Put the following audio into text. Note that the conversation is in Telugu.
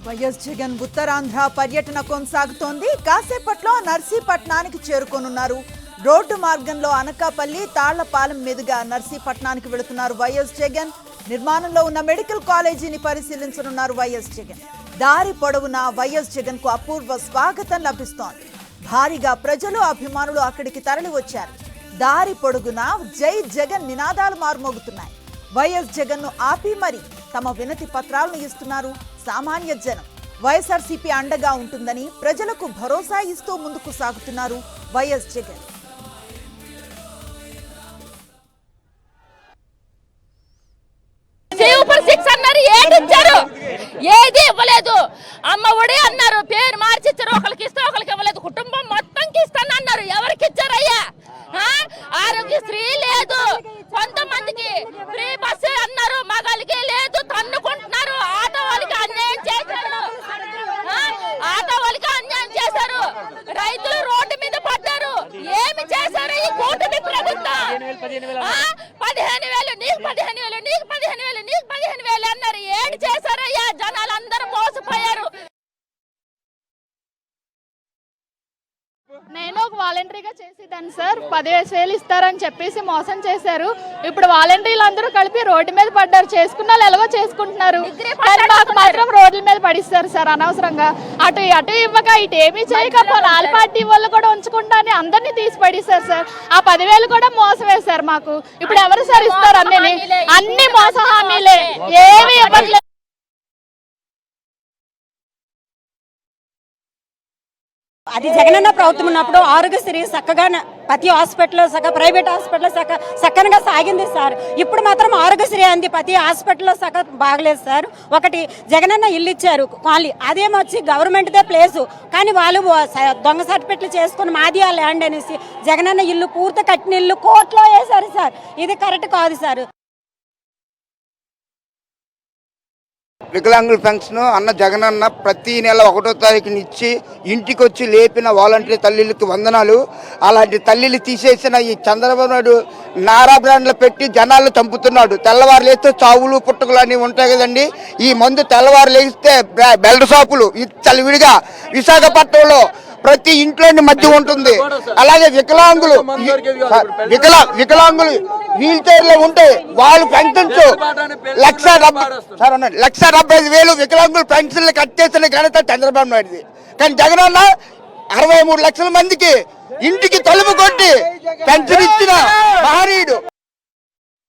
వైఎస్ జగన్ ఉత్తరాంధ్ర పర్యటన కొనసాగుతోంది. కాసేపట్లో నర్సీపట్నానికి చేరుకోనున్నారు. రోడ్డు మార్గంలో అనకాపల్లి తాళ్లపాలెం మీదుగా నర్సీపట్నానికి వెళుతున్నారు వైఎస్ జగన్. నిర్మాణంలో ఉన్న మెడికల్ కాలేజీని పరిశీలించనున్నారు వైఎస్ జగన్. దారి పొడవునా వైఎస్ జగన్ కు అపూర్వ స్వాగతం లభిస్తోంది. భారీగా ప్రజలు అభిమానులు అక్కడికి తరలి వచ్చారు. దారి పొడుగునా జై జగన్ నినాదాలు మారుమోగుతున్నాయి. వైఎస్ జగన్ ను ఆపి మరి తమ వినతి పత్రాలను ఇస్తున్నారు సామాన్య జనం. వైఎస్ఆర్సీపీ అండగా ఉంటుందని ప్రజలకు భరోసా ఇస్తూ ముందుకు సాగుతున్నారు వైఎస్ జగన్. ఏది ఇవ్వలేదు. అమ్మ ఒడి అన్నారు, పేరు మార్చిచ్చారు. ఒకరికి ఇస్తే ఒకరికి ఇవ్వలేదు. కుటుంబం మొత్తంకి ఇస్తాను అన్నారు. ఎవరికి ఇచ్చారయ్యా? ఆరోగ్యశ్రీ లేదు. కొంతమందికి ఫ్రీ బస్సు అన్నారు, మగాళ్ళకి లేదు. తన్నుకుంటున్నారు. ఆటో వాళ్ళకి అన్యాయం చేశారు. ఆటో వాళ్ళకి అన్యాయం చేశారు. రైతులు రోడ్డు మీద పడ్డారు. ఏమి చేశారు ఈ కూటమి ప్రభుత్వం? 15,000 నీకు 15,000, నీకు 15,000, నీకు 15,000 అన్నారు. ఏడు చేశారయ్యా? జనాలందరూ మోసపోయారు. నేను ఒక వాలంటరీగా చేసేదాన్ని సార్. 15,000 ఇస్తారని చెప్పేసి మోసం చేశారు. ఇప్పుడు వాలంటీర్లు అందరూ కలిపి రోడ్డు మీద పడ్డారు. చేసుకున్న వాళ్ళు ఎలాగో చేసుకుంటున్నారు, కానీ మాకు మాత్రం రోడ్ల మీద పడిస్తారు సార్ అనవసరంగా. అటు ఇవ్వక ఇటు ఏమీ చేయక నాలుగు పార్టీ వాళ్ళు కూడా ఉంచుకుంటానే అందరినీ తీసి పడిస్తారు సార్. ఆ 10,000 కూడా మోసం వేశారు మాకు. ఇప్పుడు ఎవరు సార్ ఇస్తారు? అన్ని మోస హామీలే, ఏమి ఇవ్వట్లేదు. అది జగనన్న ప్రభుత్వం ఉన్నప్పుడు ఆరోగ్యశ్రీ చక్కగా ప్రతి హాస్పిటల్లో ప్రైవేట్ హాస్పిటల్లో చక్కగా సాగింది సార్. ఇప్పుడు మాత్రం ఆరోగ్యశ్రీ అంది ప్రతి హాస్పిటల్లో బాగలేదు సార్. ఒకటి జగనన్న ఇల్లు ఇచ్చారు ఖాళీ, అదేమొచ్చి గవర్నమెంట్దే ప్లేసు, కానీ వాళ్ళు దొంగ సర్టిఫికెట్లు చేసుకుని మాది ఆ ల్యాండ్ అనేసి జగనన్న ఇల్లు పూర్తి కట్టిన ఇల్లు కోర్టులో వేశారు సార్. ఇది కరెక్ట్ కాదు సార్. వికలాంగుల పెన్షన్ అన్న జగనన్న ప్రతి నెల 1వ తారీఖుని ఇచ్చి ఇంటికి వచ్చి లేపిన వాలంటీర్ తల్లికి వందనాలు. అలాంటి తల్లిని తీసేసిన ఈ చంద్రబాబు నాయుడు నారా బ్రాండ్లు పెట్టి జనాలను చంపుతున్నాడు. తెల్లవారు లేస్తే చావులు పుట్టుకలు అన్నీ ఉంటాయి కదండి. ఈ మందు తెల్లవారు లేస్తే బెల్ట్ షాపులు విడిగా విశాఖపట్నంలో ప్రతి ఇంట్లోని మధ్య ఉంటుంది. అలాగే వికలాంగులు వీల్ చైర్ లో ఉంటే వాళ్ళు పెన్షన్స్ 1,70,000 వికలాంగులు పెన్షన్లు కట్ చేసిన ఘనత చంద్రబాబు నాయుడుది. కానీ జగనన్న 63 లక్షల మందికి ఇంటికి తలుపు కొట్టి పెన్షన్ ఇచ్చిన మహనీయుడు.